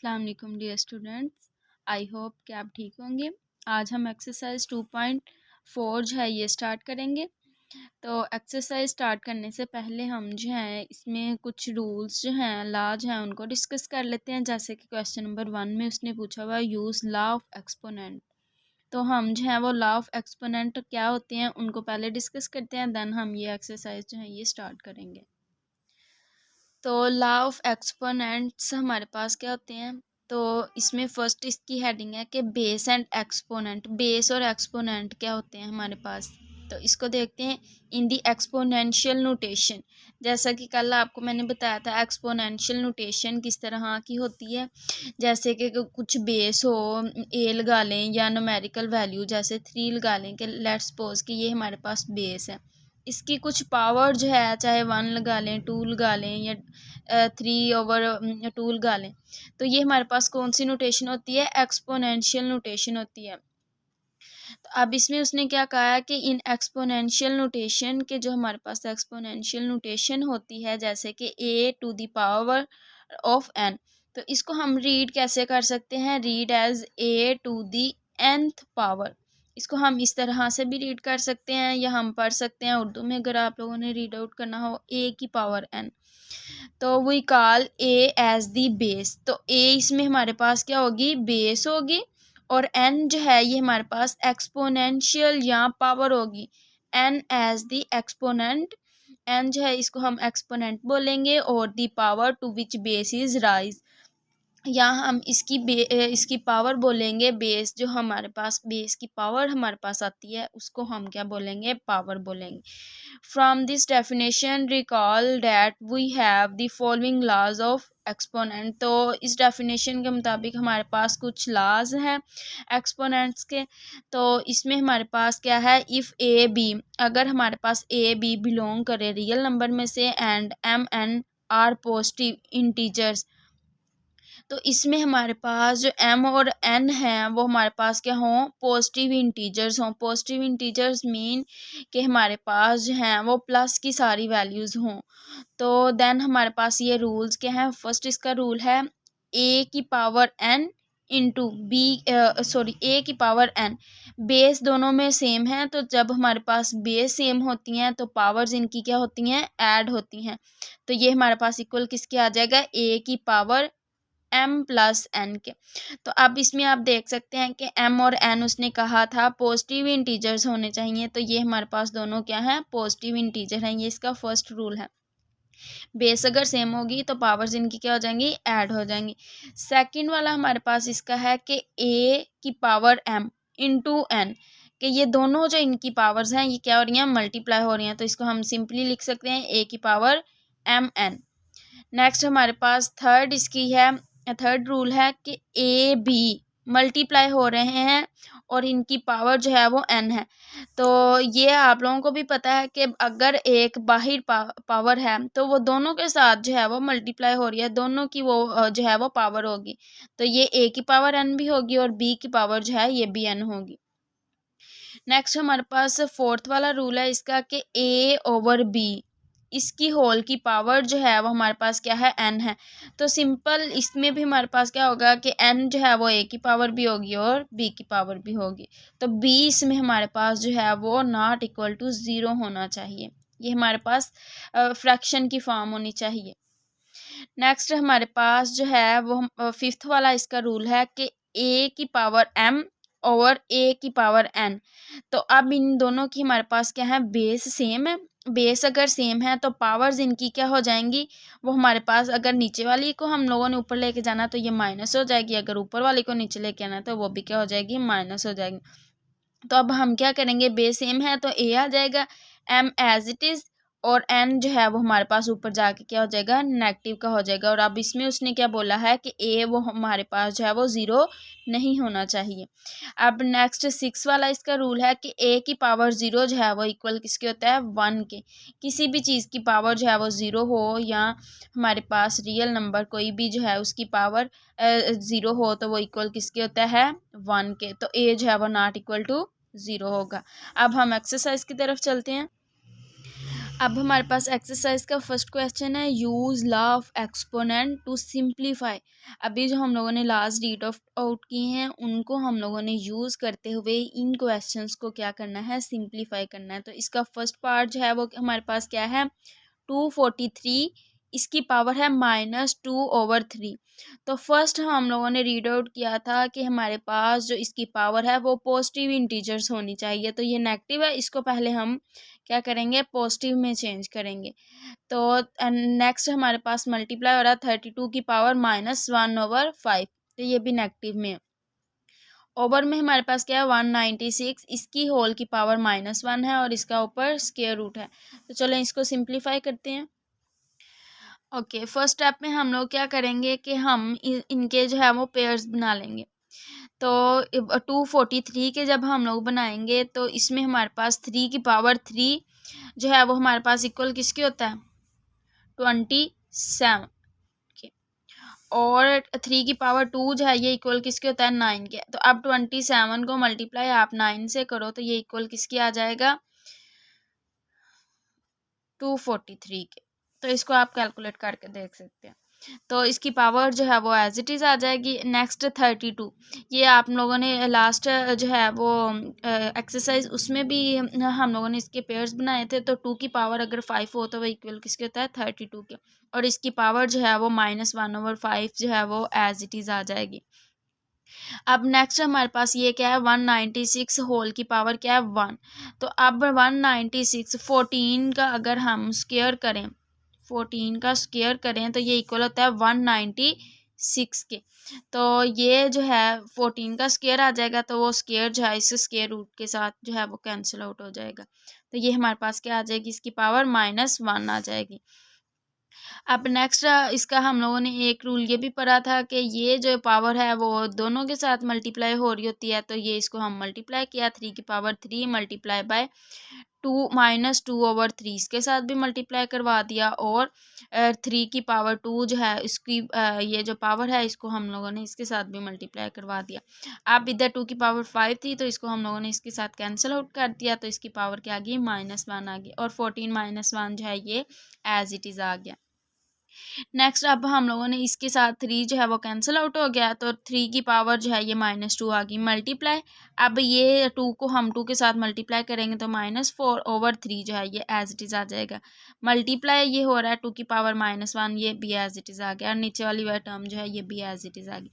अस्सलाम वालेकुम dear students, I hope कि आप ठीक होंगे। आज हम एक्सरसाइज 2.4 जो है ये स्टार्ट करेंगे। तो एक्सरसाइज स्टार्ट करने से पहले हम जो है इसमें कुछ रूल्स जो हैं लॉ जो हैं उनको डिस्कस कर लेते हैं। जैसे कि क्वेश्चन नंबर 1 में उसने पूछा हुआ यूज़ लॉ ऑफ एक्सपोनेंट। तो हम जो है वो लॉ ऑफ एक्सपोनेंट क्या होते हैं उनको पहले डिस्कस करते हैं, देन हम ये एक्सरसाइज जो है ये स्टार्ट करेंगे। तो लॉ ऑफ एक्सपोनेंट्स हमारे पास क्या होते हैं, तो इसमें फर्स्ट इसकी हेडिंग है कि बेस एंड एक्सपोनेंट। बेस और एक्सपोनेंट क्या होते हैं हमारे पास, तो इसको देखते हैं इन दी एक्सपोनेंशियल नोटेशन। जैसा कि कल आपको मैंने बताया था एक्सपोनेंशियल नोटेशन किस तरह की होती है। जैसे कि कुछ बेस हो, ए लगा लें या न्यूमेरिकल वैल्यू जैसे 3 लगा लें कि लेट्स सपोज कि ये हमारे पास बेस है। इसकी कुछ पावर जो है चाहे 1 लगा लें, 2 लगा लें या 3/2 लगा लें, तो ये हमारे पास कौन सी नोटेशन होती है, एक्सपोनेंशियल नोटेशन होती है। तो अब इसमें उसने क्या कहा है कि इन एक्सपोनेंशियल नोटेशन के जो हमारे पास एक्सपोनेंशियल नोटेशन होती है जैसे कि a⁻⁴ ऑफ n, तो इसको हम रीड कैसे कर सकते हैं, रीड एज a⁻n पावर। इसको हम इस तरह से भी रीड कर सकते हैं या हम पढ़ सकते हैं उर्दू में अगर आप लोगों ने रीड आउट करना हो a⁻n। तो we call a as the base. तो a इसमें हमारे पास क्या होगी, बेस होगी, और n जो है ये हमारे पास एक्सपोनेंशियल या पावर होगी। n as the exponent, n जो है इसको हम एक्सपोनेंट बोलेंगे, और the power to which base is raise, या हम इसकी पावर बोलेंगे बेस। जो हमारे पास बेस की पावर हमारे पास आती है उसको हम क्या बोलेंगे, पावर बोलेंगे। From this definition recall that we have the following laws of exponent. तो इस डेफिनेशन के मुताबिक हमारे पास कुछ लॉज हैं एक्सपोनेंट्स के। तो इसमें हमारे पास क्या है, इफ़ ए बी, अगर हमारे पास ए बी बिलोंग करे रियल नंबर में से, and m n are positive integers, तो इसमें हमारे पास जो m और n हैं वो हमारे पास क्या हों, पॉजिटिव इंटीजर्स हों। पॉजिटिव इंटीजर्स मीन कि हमारे पास जो हैं वो प्लस की सारी वैल्यूज़ हों। तो देन हमारे पास ये रूल्स क्या हैं, फर्स्ट इसका रूल है a⁻n इंटू a⁻n। बेस दोनों में सेम है, तो जब हमारे पास बेस सेम होती हैं तो पावर्स इनकी क्या होती हैं, ऐड होती हैं। तो ये हमारे पास इक्वल किसके आ जाएगा, a⁻m+n के। तो अब इसमें आप देख सकते हैं कि m और n उसने कहा था पॉजिटिव इंटीजर्स होने चाहिए, तो ये हमारे पास दोनों क्या हैं, पॉजिटिव इंटीजर हैं। ये इसका फर्स्ट रूल है। बेस अगर सेम होगी तो पावर्स इनकी क्या हो जाएंगी, ऐड हो जाएंगी। सेकंड वाला हमारे पास इसका है कि a⁻m इंटू n, कि ये दोनों जो इनकी पावर्स हैं ये क्या हो रही हैं, मल्टीप्लाई हो रही हैं। तो इसको हम सिंपली लिख सकते हैं a⁻mn। नेक्स्ट हमारे पास थर्ड रूल है कि ए बी मल्टीप्लाई हो रहे हैं और इनकी पावर जो है वो n है। तो ये आप लोगों को भी पता है कि अगर एक बाहिर पावर है तो वो दोनों के साथ जो है वो मल्टीप्लाई हो रही है, दोनों की वो जो है वो पावर होगी। तो ये a की पावर n भी होगी और b की पावर जो है ये भी n होगी। नेक्स्ट हमारे पास फोर्थ वाला रूल है इसका कि a/b, इसकी होल की पावर जो है वो हमारे पास क्या है, n है। तो सिंपल इसमें भी हमारे पास क्या होगा कि n जो है वो a की पावर भी होगी और b की पावर भी होगी। तो b इसमें हमारे पास जो है वो नॉट इक्वल टू 0 होना चाहिए। ये हमारे पास फ्रैक्शन की फॉर्म होनी चाहिए। नेक्स्ट हमारे पास जो है वो फिफ्थ वाला इसका रूल है कि a की पावर m और a की पावर n। तो अब इन दोनों की हमारे पास क्या है, बेस सेम है। बेस अगर सेम है तो पावर्स इनकी क्या हो जाएंगी, वो हमारे पास अगर नीचे वाली को हम लोगों ने ऊपर लेके जाना तो ये माइनस हो जाएगी, अगर ऊपर वाली को नीचे लेके आना तो वो भी क्या हो जाएगी, माइनस हो जाएगी। तो अब हम क्या करेंगे, बेस सेम है तो a आ जाएगा, m एज इट इज़, और n जो है वो हमारे पास ऊपर जाके क्या हो जाएगा, नेगेटिव का हो जाएगा। और अब इसमें उसने क्या बोला है कि a वो हमारे पास जो है वो 0 नहीं होना चाहिए। अब नेक्स्ट 6 वाला इसका रूल है कि a की पावर 0 जो है वो इक्वल किसके होता है, 1 के। किसी भी चीज़ की पावर जो है वो 0 हो या हमारे पास रियल नंबर कोई भी जो है उसकी पावर 0 हो तो वो इक्वल किसके होता है, 1 के। तो a जो है वो नॉट इक्वल टू 0 होगा। अब हम एक्सरसाइज की तरफ चलते हैं। अब हमारे पास एक्सरसाइज का फर्स्ट क्वेश्चन है, use law of exponent to simplify. अभी जो हम लोगों ने लास्ट रीड ऑफ आउट किए हैं उनको हम लोगों ने यूज़ करते हुए इन क्वेश्चंस को क्या करना है, सिंप्लीफाई करना है। तो इसका फर्स्ट पार्ट जो है वो हमारे पास क्या है, 243, इसकी पावर है -2/3। तो फर्स्ट हम लोगों ने रीड आउट किया था कि हमारे पास जो इसकी पावर है वो पॉजिटिव इंटीजर्स होनी चाहिए। तो ये नेगेटिव है, इसको पहले हम क्या करेंगे, पॉजिटिव में चेंज करेंगे। तो नेक्स्ट हमारे पास मल्टीप्लाई हो रहा है 32 की पावर -1/5, तो ये भी नेगेटिव में है। ओवर में हमारे पास क्या है 196, इसकी होल की पावर -1 है और इसका ऊपर स्क्वायर रूट है। तो चलो इसको सिंप्लीफाई करते हैं। ओके, फर्स्ट स्टेप में हम लोग क्या करेंगे कि हम इनके जो है वो पेयर्स बना लेंगे। तो 243 के जब हम लोग बनाएंगे तो इसमें हमारे पास 3 की पावर 3 जो है वो हमारे पास इक्वल किसके होता है, 27 के। और 3 की पावर 2 जो है ये इक्वल किसके होता है, 9 के। तो अब 27 को मल्टीप्लाई आप 9 से करो तो ये इक्वल किसकी आ जाएगा, 243 के। तो इसको आप कैलकुलेट करके देख सकते हैं। तो इसकी पावर जो है वो एज इट इज़ आ जाएगी। नेक्स्ट 32, ये आप लोगों ने लास्ट जो है वो एक्सरसाइज उसमें भी हम लोगों ने इसके पेयर्स बनाए थे। तो 2 की पावर अगर 5 हो तो वो इक्वल किसके होता है, 32 के। और इसकी पावर जो है वो -1/5 जो है वो एज इट इज़ आ जाएगी। अब नेक्स्ट हमारे पास ये क्या है, 196 होल की पावर क्या है, 1। तो अब 196 14 का अगर हम स्क्वायर करें, 14 का स्क्वायर करें तो ये इक्वल होता है 196 के। तो ये जो है 14 का स्क्वायर आ जाएगा, तो वो स्क्वायर जो है इस स्क्वायर रूट के साथ जो है वो कैंसिल आउट हो जाएगा। तो ये हमारे पास क्या आ जाएगी, इसकी पावर -1 आ जाएगी। अब नेक्स्ट इसका हम लोगों ने एक रूल ये भी पढ़ा था कि ये जो पावर है वो दोनों के साथ मल्टीप्लाई हो रही होती है। तो ये इसको हम मल्टीप्लाई किया, 3 की पावर 3 मल्टीप्लाई बाय 2 -2/3 इसके साथ भी मल्टीप्लाई करवा दिया। और 3 की पावर 2 जो है इसकी ये जो पावर है इसको हम लोगों ने इसके साथ भी मल्टीप्लाई करवा दिया। अब इधर 2 की पावर 5 थी तो इसको हम लोगों ने इसके साथ कैंसिल आउट कर दिया। तो इसकी पावर क्या आ गई, -1 आ गई। और 14 -1 जो है ये एज इट इज़ आ गया। नेक्स्ट अब हम लोगों ने इसके साथ 3 जो है वो कैंसिल आउट हो गया। तो 3 की पावर जो है ये -2 आ गई, मल्टीप्लाई। अब ये 2 को हम 2 के साथ मल्टीप्लाई करेंगे तो -4/3 जो है ये एज इट इज़ आ जाएगा। मल्टीप्लाई ये हो रहा है 2 की पावर -1, ये भी एज इट इज़ आ गया। और नीचे वाली वह टर्म जो है ये भी एज इट इज़ आ गई।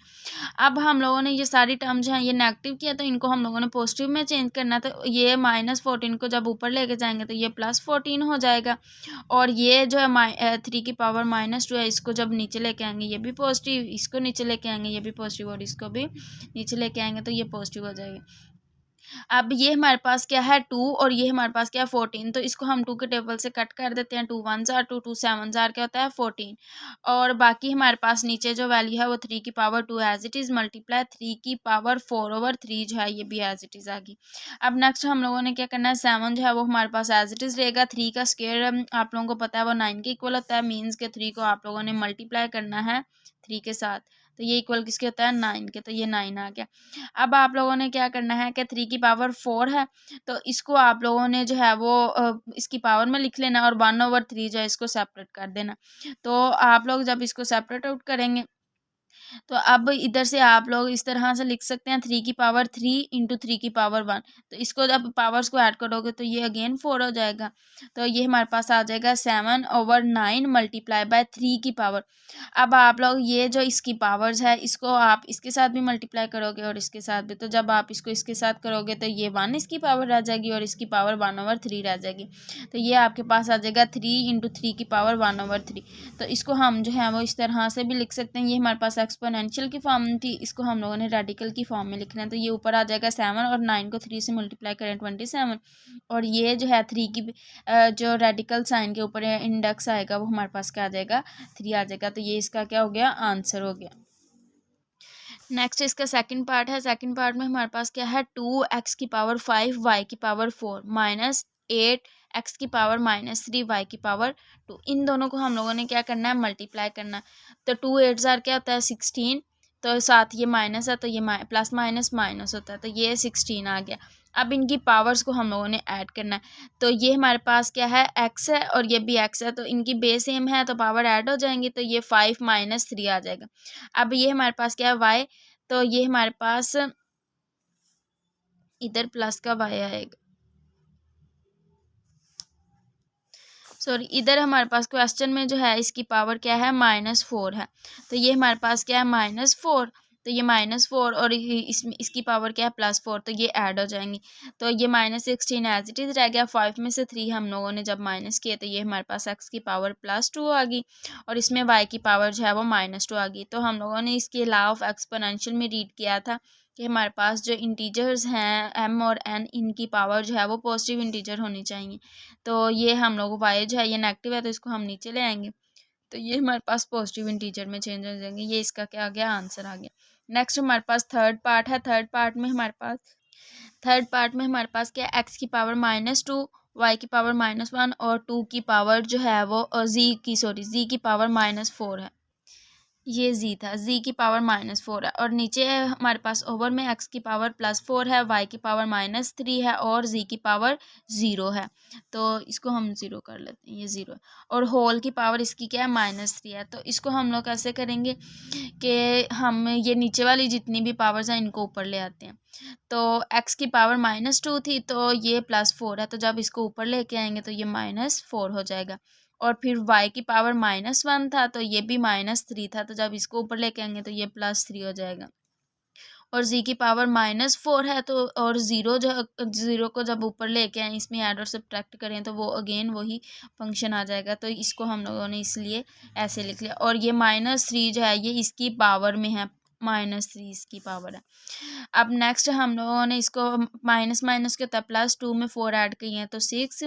अब हम लोगों ने ये सारी टर्म जो है ये नेगेटिव किया, तो इनको हम लोगों ने पॉजिटिव में चेंज करना। तो ये -14 को जब ऊपर लेके जाएंगे तो ये +14 हो जाएगा। और ये जो है 3 की पावर -2 है, इसको जब नीचे लेके आएंगे ये भी पॉजिटिव, इसको नीचे लेके आएंगे ये भी पॉजिटिव, और इसको भी नीचे लेके आएंगे तो ये पॉजिटिव हो जाएगा। अब ये हमारे पास क्या है 2 और ये हमारे पास क्या है 14। तो इसको हम 2 के टेबल से कट कर देते हैं। 2 1 जार 2 2 7 जार क्या होता है 14। और बाकी हमारे पास नीचे जो वैल्यू है वो 3 की power 2 as it is multiply 3 की पावर 4/3 जो है ये भी एज इट इज़ आ गई। अब नेक्स्ट हम लोगों ने क्या करना है, 7 जो है वो हमारे पास एज इट इज़ रहेगा। 3 का स्क्वायर आप लोगों को पता है वो 9 के इक्वल होता है, मीन्स के 3 को आप लोगों ने मल्टीप्लाई करना है 3 के साथ। तो ये इक्वल किसके होता है, 9 के। तो ये 9 आ गया। अब आप लोगों ने क्या करना है कि 3 की पावर 4 है तो इसको आप लोगों ने जो है वो इसकी पावर में लिख लेना और 1/3 जो है इसको सेपरेट कर देना। तो आप लोग जब इसको सेपरेट आउट करेंगे तो अब इधर से आप लोग इस तरह से लिख सकते हैं 3 की पावर 3 इंटू 3 की पावर 1। तो इसको जब पावर्स को ऐड करोगे तो ये अगेन 4 हो जाएगा। तो ये हमारे पास आ जाएगा 7/9 मल्टीप्लाई बाय 3 की पावर। अब आप लोग ये जो इसकी पावर्स है इसको आप इसके साथ भी मल्टीप्लाई करोगे और इसके साथ भी। तो जब आप इसको इसके साथ करोगे तो ये 1 इसकी पावर रह जाएगी और इसकी पावर 1/3 रह जाएगी। तो ये आपके पास आ जाएगा 3 इंटू 3 की पावर 1/3। तो इसको हम जो है वो इस तरह से भी लिख सकते हैं। ये हमारे पास एक्सपोनेंशियल की फॉर्म थी, इसको हम लोगों ने रेडिकल की फॉर्म में लिखना है। तो ये ऊपर आ जाएगा 7 और 9 को 3 से मल्टीप्लाई करें 27। और ये जो है 3 की जो रेडिकल साइन के ऊपर इंडेक्स आएगा वो हमारे पास क्या आ जाएगा, 3 आ जाएगा। तो ये इसका क्या हो गया, आंसर हो गया। नेक्स्ट इसका सेकंड पार्ट है। सेकंड पार्ट में हमारे पास क्या है 2x की पावर 5 y की पावर 4 -8 x की पावर -3 y की पावर 2। इन दोनों को हम लोगों ने क्या करना है, मल्टीप्लाई करना। तो 2 8 जार क्या होता है 16। तो साथ ये माइनस है तो ये प्लस माइनस माइनस होता है। तो ये 16 आ गया। अब इनकी पावर्स को हम लोगों ने ऐड करना है। तो ये हमारे पास क्या है, x है और ये भी x है, तो इनकी बेस सेम है तो पावर ऐड हो जाएंगी, तो ये 5 - 3 आ जाएगा। अब ये हमारे पास क्या है y, तो ये हमारे पास इधर प्लस का y आएगा, सॉरी इधर हमारे पास क्वेश्चन में जो है इसकी पावर क्या है, -4 है, तो ये हमारे पास क्या है -4, तो ये -4 और इसमें इसकी पावर क्या है +4, तो ये ऐड हो जाएंगी। तो ये -16 एज इट इज़ रह गया। 5 में से 3 हम लोगों ने जब माइनस किए तो ये हमारे पास x की पावर +2 आ गई और इसमें y की पावर जो है वो -2 आ गई। तो हम लोगों ने इसके लॉ ऑफ एक्सपोनेंशियल में रीड किया था कि हमारे पास जो इंटीजर्स हैं m और n, इनकी पावर जो है वो पॉजिटिव इंटीजर होनी चाहिए। तो ये हम लोग y जो है ये नेगेटिव है तो इसको हम नीचे ले आएंगे, तो ये हमारे पास पॉजिटिव इंटीजर में चेंज हो जाएंगे। ये इसका क्या आ गया, आंसर आ गया। नेक्स्ट हमारे पास थर्ड पार्ट है। थर्ड पार्ट में हमारे पास क्या, x की पावर -2, y की पावर -1 और 2 की पावर जो है वो z की पावर -4 है। ये z था, z की पावर -4 है और नीचे हमारे पास ओवर में x की पावर +4 है, y की पावर -3 है और z की पावर 0 है। तो इसको हम 0 कर लेते हैं, ये 0 है और होल की पावर इसकी क्या है -3 है। तो इसको हम लोग कैसे करेंगे कि हम ये नीचे वाली जितनी भी पावर्स हैं इनको ऊपर ले आते हैं। तो x की पावर -2 थी तो ये +4 है, तो जब इसको ऊपर लेके आएंगे तो ये -4 हो जाएगा। और फिर y की पावर -1 था तो ये भी -3 था, तो जब इसको ऊपर लेके आएंगे तो ये +3 हो जाएगा। और z की पावर -4 है तो और ज़ीरो को जब ऊपर लेके आए इसमें ऐड और सब्ट्रैक्ट करें तो वो अगेन वही फंक्शन आ जाएगा। तो इसको हम लोगों ने इसलिए ऐसे लिख लिया। और ये -3 जो है ये इसकी पावर में है, -3 इसकी पावर है। अब नेक्स्ट हम लोगों ने इसको माइनस माइनस के होता है +2 में 4 ऐड किए हैं तो 6,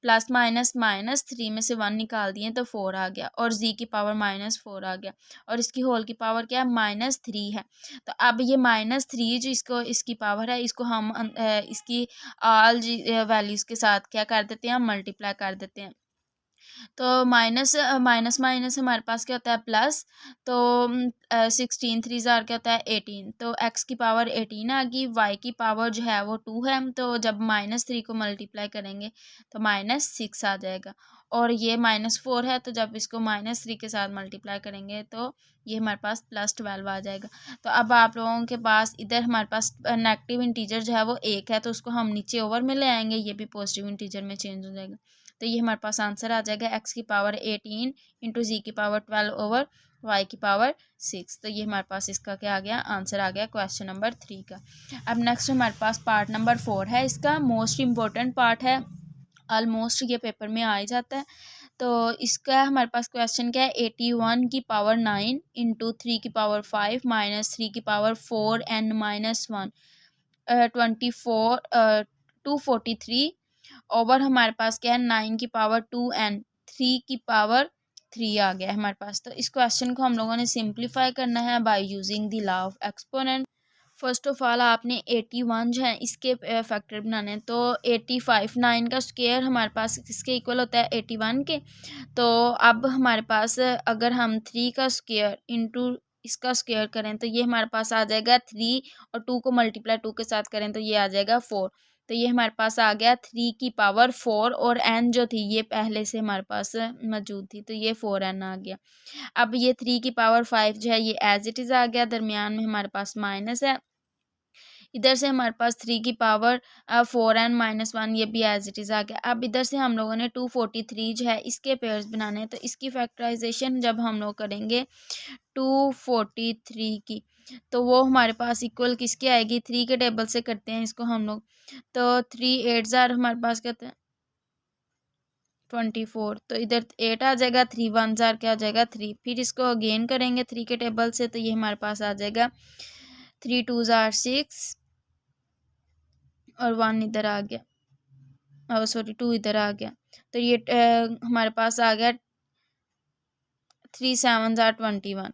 प्लस माइनस -3 में से 1 निकाल दिए तो 4 आ गया और z की पावर -4 आ गया और इसकी होल की पावर क्या है, -3 है। तो अब ये -3 जो इसकी पावर है इसको हम इसकी ऑल वैल्यूज़ के साथ क्या कर देते हैं, हम मल्टीप्लाई कर देते हैं। तो माइनस माइनस हमारे पास क्या होता है प्लस, तो 16 3 ज़ार क्या होता है 18, तो x की पावर 18 आ गई, y की पावर जो है वो 2 है, तो जब -3 को मल्टीप्लाई करेंगे तो -6 आ जाएगा और ये -4 है, तो जब इसको -3 के साथ मल्टीप्लाई करेंगे तो ये हमारे पास +12 आ जाएगा। तो अब आप लोगों के पास इधर हमारे पास नेगेटिव इंटीजर जो है वो 1 है, तो उसको हम नीचे ओवर में ले आएंगे, ये भी पॉजिटिव इंटीजर में चेंज हो जाएगा। तो ये हमारे पास आंसर आ जाएगा x की पावर 18 इंटू जी की पावर 12 ओवर y की पावर 6। तो ये हमारे पास इसका क्या आ गया, आंसर आ गया क्वेश्चन नंबर 3 का। अब नेक्स्ट हमारे पास पार्ट नंबर 4 है, इसका मोस्ट इम्पोर्टेंट पार्ट है, ऑलमोस्ट ये पेपर में आ ही जाता है। तो इसका हमारे पास क्वेश्चन क्या है, 81 की पावर 9 इंटू 3 की पावर 5 माइनस 3 की पावर 4 एन -1 243 ओवर हमारे पास क्या है 9 की पावर 2 एंड 3 की पावर 3 आ गया है हमारे पास। तो इस क्वेश्चन को हम लोगों ने सिंप्लीफाई करना है by using the law of exponent. First of all आपने 81 जो है इसके फैक्टर बनाने हैं, तो 85 9 का स्क्वायर हमारे पास किसके इक्वल होता है 81 के। तो अब हमारे पास अगर हम 3 का स्क्वायर इंटू इसका स्क्वायर करें तो ये हमारे पास आ जाएगा 3 और 2 को मल्टीप्लाई 2 के साथ करें तो ये आ जाएगा 4। तो ये हमारे पास आ गया 3 की पावर 4 और n जो थी ये पहले से हमारे पास मौजूद थी तो ये 4n आ गया। अब ये 3 की पावर 5 जो है ये एज इट इज़ आ गया, दरमियान में हमारे पास माइनस है, इधर से हमारे पास 3 की पावर 4n -1 ये भी एज इट इज़ आ गया। अब इधर से हम लोगों ने 243 जो है इसके पेयर्स बनाने हैं, तो इसकी फैक्टराइजेशन जब हम लोग करेंगे 243 की तो वो हमारे पास इक्वल किसकी आएगी, 3 के टेबल से करते हैं इसको हम लोग। तो 3 8 ज़ार हमारे पास कहते हैं 24, तो इधर 8 आ जाएगा, 3 1 ज़ार क्या आ जाएगा 3, फिर इसको अगेन करेंगे 3 के टेबल से तो ये हमारे पास आ जाएगा 3 2 ज़ार 6 और 1 इधर आ गया, और सॉरी 2 इधर आ गया, तो ये हमारे पास आ गया 3 7 ज़ार 21।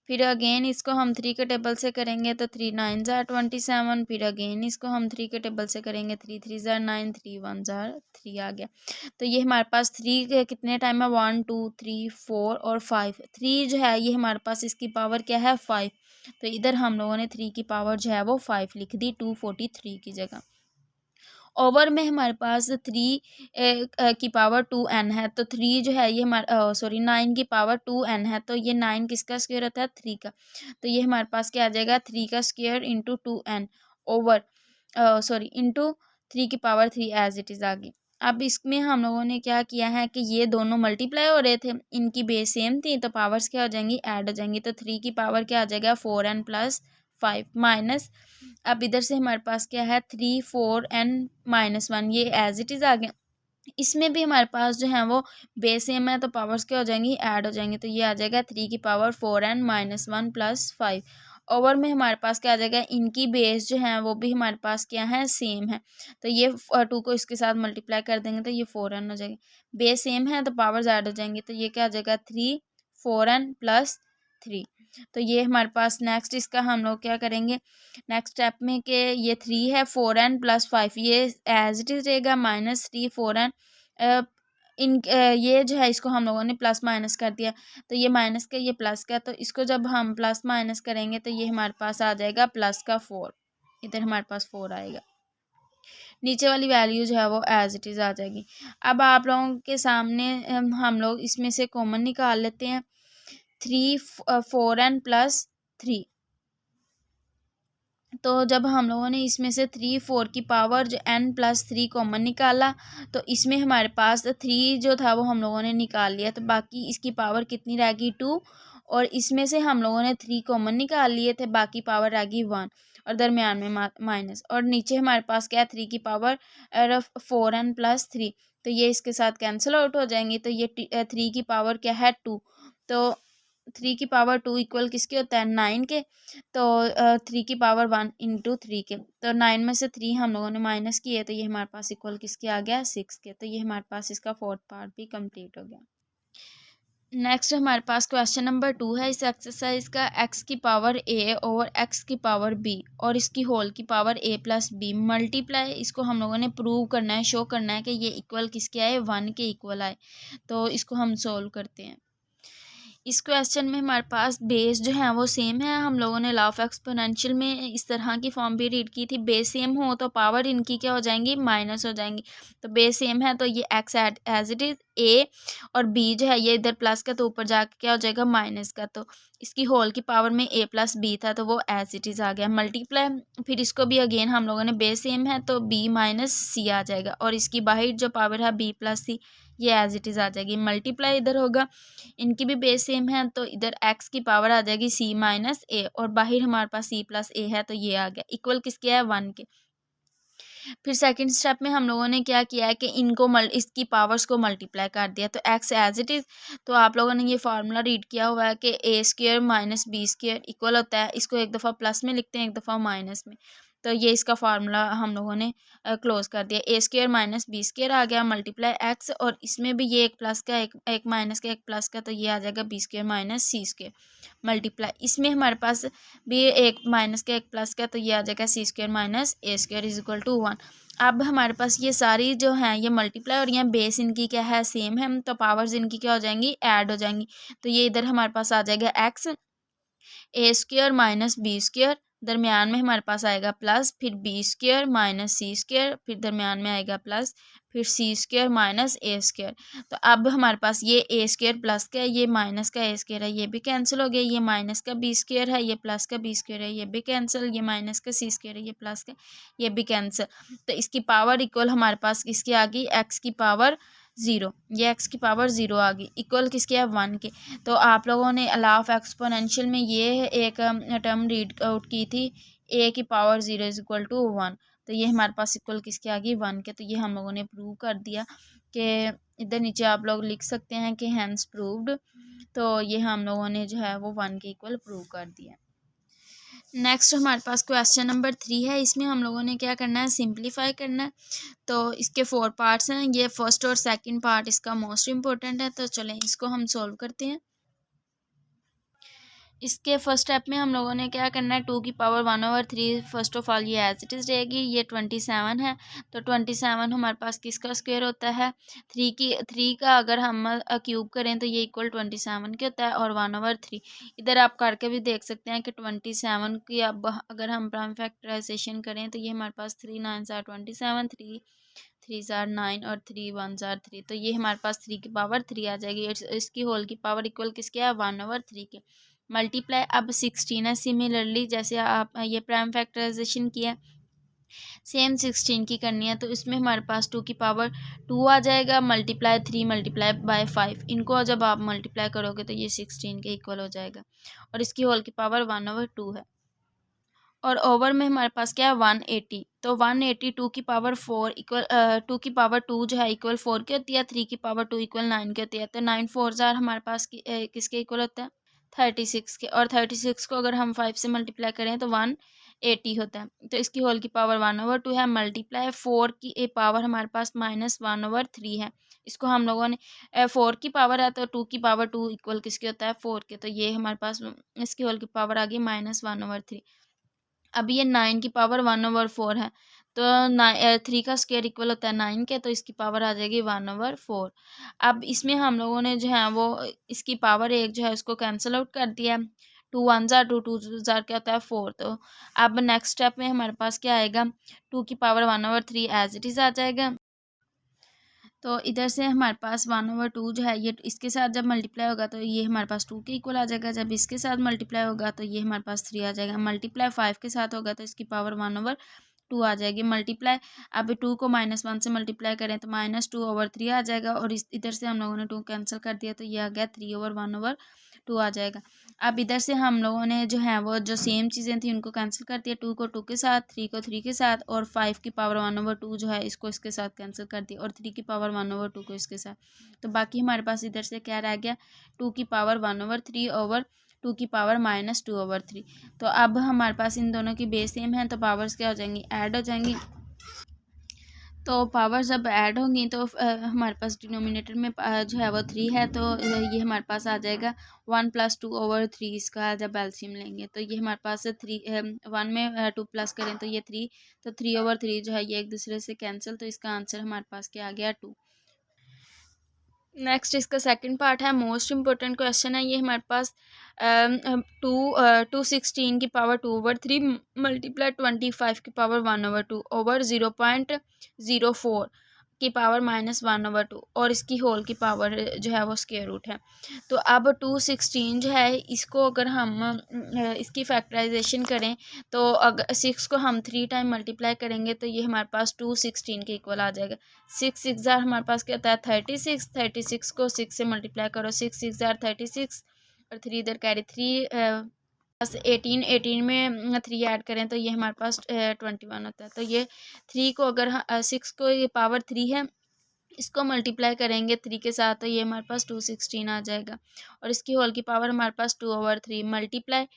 फिर अगेन इसको हम 3 के टेबल से करेंगे तो 3 9 ज़ार 27, फिर अगेन इसको हम 3 के टेबल से करेंगे 3 3 ज़ार 9 3 1 ज़ार 3 आ गया। तो ये हमारे पास 3 के कितने टाइम है 1 2 3 4 और 5, 3 जो है ये हमारे पास इसकी पावर क्या है 5, तो इधर हम लोगों ने 3 की पावर जो है वो 5 लिख दी 243 की जगह। ओवर में हमारे पास 3 की पावर 2n है, तो 3 जो है ये हमारा 9 की पावर 2n है, तो ये 9 किसका स्क्वायर होता है 3 का, तो ये हमारे पास क्या आ जाएगा 3 का square into 2n over into 3 की पावर 3 एज इट इज़ आगे। अब इसमें हम लोगों ने क्या किया है कि ये दोनों मल्टीप्लाई हो रहे थे, इनकी बेस सेम थी, तो पावर्स क्या हो जाएंगी ऐड हो जाएंगी, तो 3 की पावर क्या आ जाएगा 4n प्लस 5 माइनस, अब इधर से हमारे पास क्या है 3 4n माइनस 1, ये एज इट इज़ आ गया। इसमें भी हमारे पास जो है वो बेस सेम है, तो पावर्स क्या हो जाएंगी ऐड हो जाएंगी, तो ये आ जाएगा 3 की power 4n minus 1 plus 5। Over में हमारे पास क्या आ जाएगा, इनकी बेस जो है वो भी हमारे पास क्या है सेम है, तो ये 2 को इसके साथ मल्टीप्लाई कर देंगे तो ये 4n हो जाएगी, बेस सेम है तो पावर्स ऐड हो जाएंगी, तो ये क्या आ जाएगा 3 4n प्लस 3। तो ये हमारे पास नेक्स्ट इसका हम लोग क्या करेंगे नेक्स्ट स्टेप में कि ये 3 है 4n प्लस 5 ये एज इट इज़ रहेगा माइनस 3 4n, ये जो है इसको हम लोगों ने प्लस माइनस कर दिया, तो ये माइनस का ये प्लस का, तो इसको जब हम प्लस माइनस करेंगे तो ये हमारे पास आ जाएगा प्लस का 4, इधर हमारे पास 4 आएगा, नीचे वाली वैल्यू जो है वो एज इट इज़ आ जाएगी। अब आप लोगों के सामने हम लोग इसमें से कॉमन निकाल लेते हैं, 3 4n प्लस 3, तो जब हम लोगों ने इसमें से 3 4 की पावर जो n प्लस 3 कॉमन निकाला, तो इसमें हमारे पास 3 जो था वो हम लोगों ने निकाल लिया, तो बाकी इसकी पावर कितनी रहेगी 2, और इसमें से हम लोगों ने 3 कॉमन निकाल लिए थे, बाकी पावर रहेगी 1 और दरमियान में माइनस, और नीचे हमारे पास क्या है 3 की पावर 4n प्लस 3, तो ये इसके साथ कैंसिल आउट हो जाएंगे, तो ये 3 की पावर क्या है 2, तो 3 की पावर 2 इक्वल किसके होता है 9 के, तो 3 की पावर 1 इंटू 3 के, तो 9 में से 3 हम लोगों ने माइनस किए, तो ये हमारे पास इक्वल किसके आ गया 6 के, तो ये हमारे पास इसका 4th पार्ट भी कंप्लीट हो गया। नेक्स्ट हमारे पास क्वेश्चन नंबर 2 है इस एक्सरसाइज का, x की पावर a ओवर x की पावर b और इसकी होल की power a plus b multiply, इसको हम लोगों ने प्रूव करना है, शो करना है कि ये इक्वल किसके आए 1 के इक्वल आए, तो इसको हम सोल्व करते हैं। इस क्वेश्चन में हमारे पास बेस जो है वो सेम है, हम लोगों ने लॉ ऑफ एक्सपोनेंशियल में इस तरह की फॉर्म भी रीड की थी, बेस सेम हो तो पावर इनकी क्या हो जाएंगी माइनस हो जाएंगी, तो बेस सेम है तो ये X as it is A और बी जो है ये इधर प्लस का, तो ऊपर जाके क्या हो जाएगा माइनस का, तो इसकी होल की पावर में ए प्लस बी था तो वो एज इट इज़ आ गया मल्टीप्लाई, फिर इसको भी अगेन हम लोगों ने बेस सेम है तो बी माइनस सी आ जाएगा, और इसकी बाहर जो पावर है बी प्लस सी ये एज इट इज़ आ जाएगी मल्टीप्लाई, इधर होगा इनकी भी बेस सेम है तो इधर x की पावर आ जाएगी c माइनस ए, और बाहर हमारे पास c प्लस ए है तो ये आ गया इक्वल किसके है 1 के। फिर सेकंड स्टेप में हम लोगों ने क्या किया है कि इनको इसकी पावर्स को मल्टीप्लाई कर दिया, तो x एज इट इज़, तो आप लोगों ने ये फार्मूला रीड किया हुआ है कि a square minus B square equal होता है, इसको एक दफ़ा प्लस में लिखते हैं एक दफ़ा माइनस में, तो ये इसका फार्मूला हम लोगों ने क्लोज कर दिया, a square minus B square आ गया मल्टीप्लाई x, और इसमें भी ये एक प्लस का एक माइनस का एक प्लस का, तो ये आ जाएगा बी स्क्र माइनस सी स्क्र मल्टीप्लाई, इसमें हमारे पास भी एक माइनस का एक प्लस का, तो ये आ जाएगा c square minus a square is equal to 1। अब हमारे पास ये सारी जो हैं ये मल्टीप्लाई और यहाँ बेस इनकी क्या है सेम है, तो पावर्स इनकी क्या हो जाएंगी ऐड हो जाएंगी, तो ये इधर हमारे पास आ जाएगा एक्स ए स्क्र माइनस बी स्क्र, दरमियान में हमारे पास आएगा प्लस, फिर बी स्क्र माइनस सी स्क्र, फिर दरमियान में आएगा प्लस, फिर सी स्क्र माइनस ए स्क्र, तो अब हमारे पास ये ए स्क्र प्लस का है, ये माइनस का ए स्क्र है, ये भी कैंसिल हो गया, ये माइनस का बी स्क्र है, ये प्लस का बी स्क्र है, ये भी कैंसिल, ये माइनस का सी स्क्र है, ये प्लस का, ये भी कैंसिल, तो इसकी पावर इक्वल हमारे पास किसकी आ गई एक्स की पावर 0, ये एक्स की पावर 0 आ गई इक्वल किसके है 1 के। तो आप लोगों ने लॉ ऑफ एक्सपोनेंशियल में ये एक टर्म रीड आउट की थी ए की पावर 0 इज इक्वल टू 1, तो ये हमारे पास इक्वल किसके आ गई 1 के, तो ये हम लोगों ने प्रूव कर दिया कि इधर नीचे आप लोग लिख सकते हैं कि हैंस प्रूव्ड, तो ये हम लोगों ने जो है वो 1 के इक्वल प्रूव कर दिया। नेक्स्ट हमारे पास क्वेश्चन नंबर 3 है, इसमें हम लोगों ने क्या करना है सिंप्लीफाई करना है, तो इसके 4 पार्ट्स हैं, ये फर्स्ट और सेकंड पार्ट इसका मोस्ट इम्पोर्टेंट है, तो चलें इसको हम सॉल्व करते हैं। इसके फर्स्ट स्टेप में हम लोगों ने क्या करना है, 2 की पावर 1/3 फर्स्ट ऑफ ऑल ये एज इट इज़ रहेगी। ये 27 है, तो 27 हमारे पास किसका स्क्वायर होता है, 3 का अगर हम क्यूब करें तो ये इक्वल 27 के होता है, और 1/3 इधर आप करके भी देख सकते हैं कि 27 की अब अगर हम प्राइम फैक्टराइजेशन करें तो ये हमारे पास 3 9 ज़ार 27, 3 ज़ार 9 और 3 1 ज़ार 3, तो ये हमारे पास 3 की पावर 3 आ जाएगी। इसकी होल की पावर इक्वल किसके है, 1/3 के। मल्टीप्लाई अब 16 है, सिमिलरली जैसे आप ये प्राइम फैक्टराइजेशन किया सेम 16 की करनी है, तो इसमें हमारे पास 2 आ जाएगा, मल्टीप्लाई 3 मल्टीप्लाई बाय 5, इनको जब आप मल्टीप्लाई करोगे तो ये 16 के इक्वल हो जाएगा, और इसकी होल की पावर 1/2 है। और ओवर में हमारे पास क्या है, 180, तो 180 2 की पावर 4 इक्वल 2 जो है इक्वल 4 की होती है, 3 की पावर 2 इक्वल 9 की होती है, तो 9 4 ज़ार हमारे पास किसके इक्वल होता है, 36 के, और 36 को अगर हम 5 से मल्टीप्लाई करें तो 180 होता है, तो इसकी होल की पावर 1/2 है, मल्टीप्लाई 4 की पावर हमारे पास -1/3 है। इसको हम लोगों ने 4 की पावर है तो 2 की पावर 2 इक्वल किसके होता है, 4 के, तो ये हमारे पास इसकी होल की पावर आ गई -1/3। अब ये 9 की पावर 1/4 है, तो 3 का स्क्वायर इक्वल होता है 9 के, तो इसकी पावर आ जाएगी 1/4। अब इसमें हम लोगों ने जो है वो इसकी पावर एक जो है उसको कैंसिल आउट कर दिया, 2 1 ज़ार 2 2 ज़ार क्या होता है 4, तो अब नेक्स्ट स्टेप में हमारे पास क्या आएगा, 2 की पावर 1/3 एज इट इज़ आ जाएगा। तो इधर से हमारे पास 1/2 जो है ये इसके साथ जब मल्टीप्लाई होगा तो ये हमारे पास 2 के इक्वल आ जाएगा, जब इसके साथ मल्टीप्लाई होगा तो ये हमारे पास 3 आ जाएगा, मल्टीप्लाई 5 के साथ होगा तो इसकी पावर 1/2 आ जाएगी, मल्टीप्लाई अब 2 को -1 से मल्टीप्लाई करें तो -2/3 आ जाएगा, और इस इधर से हम लोगों ने 2 कैंसिल कर दिया तो ये आ गया 3/1/2 आ जाएगा। अब इधर से हम लोगों ने जो है वो जो सेम चीज़ें थी उनको कैंसिल कर दिया, 2 को 2 के साथ, 3 को 3 के साथ, और 5 की पावर 1/2 जो है इसको इसके साथ कैंसिल कर दिया, और 3 की पावर 1/2 को इसके साथ, तो बाकी हमारे पास इधर से क्या रह गया, 2 की पावर 1/3 ओवर 2 की पावर -2/3। तो अब हमारे पास इन दोनों की बेस सेम है, तो पावर्स क्या हो जाएंगी, ऐड हो जाएंगी। तो पावर जब ऐड होंगी तो हमारे पास डिनोमिनेटर में जो है वो 3 है, तो ये हमारे पास आ जाएगा 1 + 2/3, इसका जब एलसीएम लेंगे तो ये हमारे पास 1 में 2 प्लस करें तो ये 3, तो 3/3 जो है ये एक दूसरे से कैंसिल, तो इसका आंसर हमारे पास क्या आ गया, 2। नेक्स्ट इसका सेकंड पार्ट है, मोस्ट इंपॉर्टेंट क्वेश्चन है ये हमारे पास, 216 की पावर 2/3 मल्टीप्लाई 25 की पावर 1/2 ओवर 0.04 की पावर -1/2, और इसकी होल की पावर जो है वो स्क्वायर रूट है। तो अब 216 जो है इसको अगर हम इसकी फैक्टराइजेशन करें तो अगर 6 को हम 3 टाइम मल्टीप्लाई करेंगे तो ये हमारे पास 216 के इक्वल आ जाएगा। 6 6 ज़ार हमारे पास क्या होता है 36, 36 को 6 से मल्टीप्लाई करो, 6 6 ज़ार 36, और 3 इधर कैरी 3 प्लस 18, 18 में 3 ऐड करें तो ये हमारे पास 21 होता है। तो ये 3 को अगर 6 को ये पावर 3 है, इसको मल्टीप्लाई करेंगे 3 के साथ तो ये हमारे पास 216 आ जाएगा, और इसकी होल की पावर हमारे पास 2/3 मल्टीप्लाई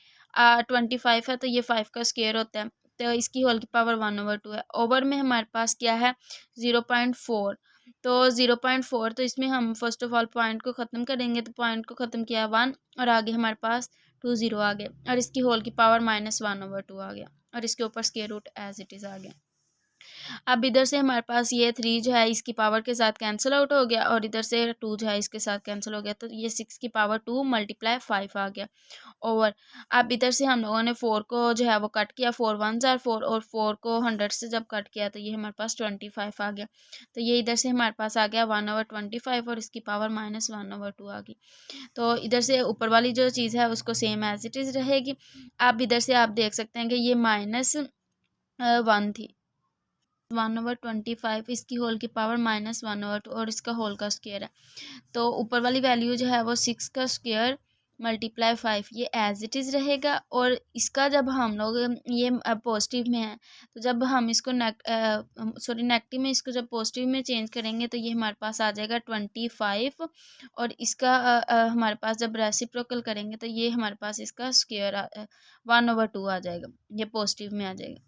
25 है तो ये 5 का स्क्वायर होता है, तो इसकी होल की पावर 1/2 है। ओवर में हमारे पास क्या है 0.4, तो 0.4, तो इसमें हम फर्स्ट ऑफ ऑल पॉइंट को ख़त्म करेंगे, तो पॉइंट को ख़त्म किया 1, और आगे हमारे पास 2 0 आ गए, और इसकी होल की पावर -1/2 आ गया, और इसके ऊपर square root as it is आ गया। अब इधर से हमारे पास ये 3 जो है इसकी पावर के साथ कैंसिल आउट हो गया, और इधर से 2 जो है इसके साथ कैंसिल हो गया, तो ये 6 की पावर 2 मल्टीप्लाई 5 आ गया ओवर। अब इधर से हम लोगों ने 4 को जो है वो कट किया, 4 1 ज़ार 4, और 4 को 100 से जब कट किया तो ये हमारे पास 25 आ गया, तो ये इधर से हमारे पास आ गया 1/25, और इसकी पावर -1/2 आ गई। तो इधर से ऊपर वाली जो चीज़ है उसको सेम एज इट इज़ रहेगी। अब इधर से आप देख सकते हैं कि ये -1 थी, 1/25, इसकी होल की पावर -1/2, और इसका होल का स्क्वायर है, तो ऊपर वाली वैल्यू जो है वो 6 का स्क्वायर मल्टीप्लाई 5 ये एज इट इज़ रहेगा, और इसका जब हम लोग ये पॉजिटिव में है तो जब हम इसको नेगेटिव में इसको जब पॉजिटिव में चेंज करेंगे तो ये हमारे पास आ जाएगा 25, और इसका हमारे पास जब रेसिप्रोकल करेंगे तो ये हमारे पास इसका स्क्वायर 1/2 आ जाएगा, ये पॉजिटिव में आ जाएगा।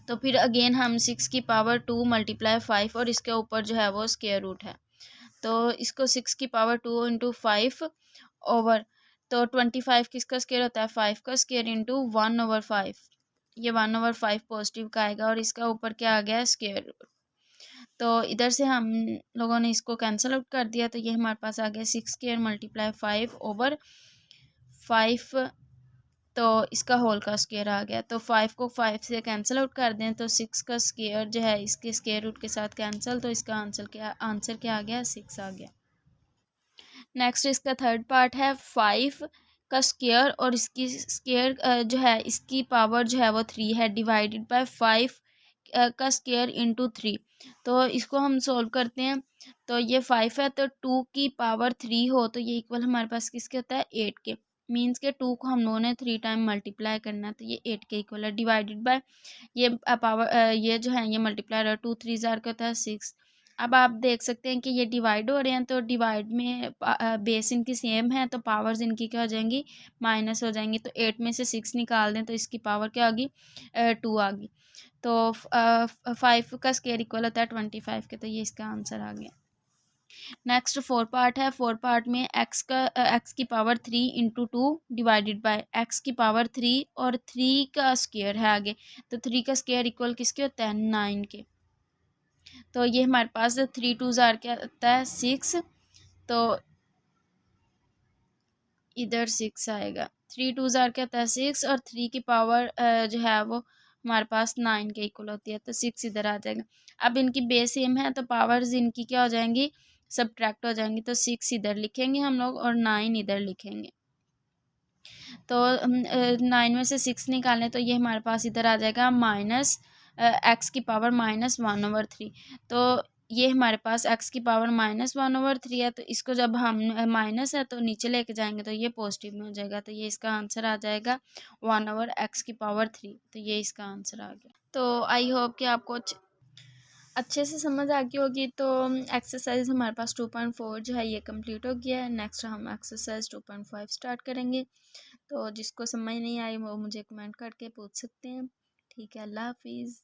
तो फिर अगेन हम 6 की पावर 2 मल्टीप्लाई 5, और इसके ऊपर जो है वो स्क्वायर रूट है, तो इसको 6 की पावर 2 × 5 ओवर तो 25 किसका स्क्वायर होता है, 5 का स्क्वायर इंटू 1/5, ये 1/5 पॉजिटिव का आएगा और इसका ऊपर क्या आ गया स्क्वायर। तो इधर से हम लोगों ने इसको कैंसिल आउट कर दिया, तो ये हमारे पास आ गया 6 स्क्वायर मल्टीप्लाई 5/5, तो इसका होल का स्क्वायर आ गया। तो 5 को 5 से कैंसिल आउट कर दें तो 6 का स्क्वायर जो है इसके स्क्वायर रूट के साथ कैंसिल, तो इसका आंसर क्या आ गया, 6 आ गया। नेक्स्ट इसका थर्ड पार्ट है 5 का स्क्वायर और इसकी स्क्वायर जो है इसकी पावर जो है वो 3 है, डिवाइडेड बाय 5 का स्क्वायर इंटू 3। तो इसको हम सोल्व करते हैं, तो ये 5 है तो 2 की पावर 3 हो तो ये इक्वल हमारे पास किसके होता है, 8 के। मीन्स के 2 को हम लोगों ने 3 टाइम मल्टीप्लाई करना है, तो ये 8 के इक्वल है, डिवाइडेड बाय ये पावर ये जो है ये मल्टीप्लाई 2 3 जार का होता है 6। अब आप देख सकते हैं कि ये डिवाइड हो रहे हैं, तो डिवाइड में बेस इनकी सेम है तो पावर्स इनकी क्या हो जाएंगी, माइनस हो जाएंगी। तो 8 में से 6 निकाल दें तो इसकी पावर क्या होगी, 2 आ गई। तो 5 का स्क्वायर इक्वल होता है 25 के, तो ये इसका आंसर आ गया। नेक्स्ट 4 पार्ट है, 4 पार्ट में x की power 3 into 2 divided by x की पावर 3 और 3 का स्क्वायर है आगे, तो 3 का स्क्वायर इक्वल किसके होता है, 9 के। तो ये हमारे पास 3 2 जार क्या होता है, 6, तो इधर 6 आएगा। 3 2 जार क्या होता है, 6 और 3 की पावर जो है वो हमारे पास 9 के इक्वल होती है, तो 6 इधर आ जाएगा। अब इनकी बेस सेम है तो पावर्स इनकी क्या हो जाएंगी, सब्ट्रैक्ट हो जाएंगी, तो 6 इधर लिखेंगे हम लोग और 9 इधर लिखेंगे। तो 9 में से 6 निकालें तो ये हमारे पास इधर आ जाएगा माइनस एक्स की पावर -1/3। तो ये हमारे पास x की पावर -1/3 है, तो इसको जब हम माइनस है तो नीचे लेके जाएंगे तो ये पॉजिटिव में हो जाएगा, तो ये इसका आंसर आ जाएगा 1/x⁻3। तो ये इसका आंसर आ गया। तो आई होप कि आपको अच्छे से समझ आ गई होगी। तो एक्सरसाइज हमारे पास 2.4 जो है ये कंप्लीट हो गया है। नेक्स्ट हम एक्सरसाइज 2.5 स्टार्ट करेंगे। तो जिसको समझ नहीं आई वो मुझे कमेंट करके पूछ सकते हैं। ठीक है, अल्लाह हाफिज़।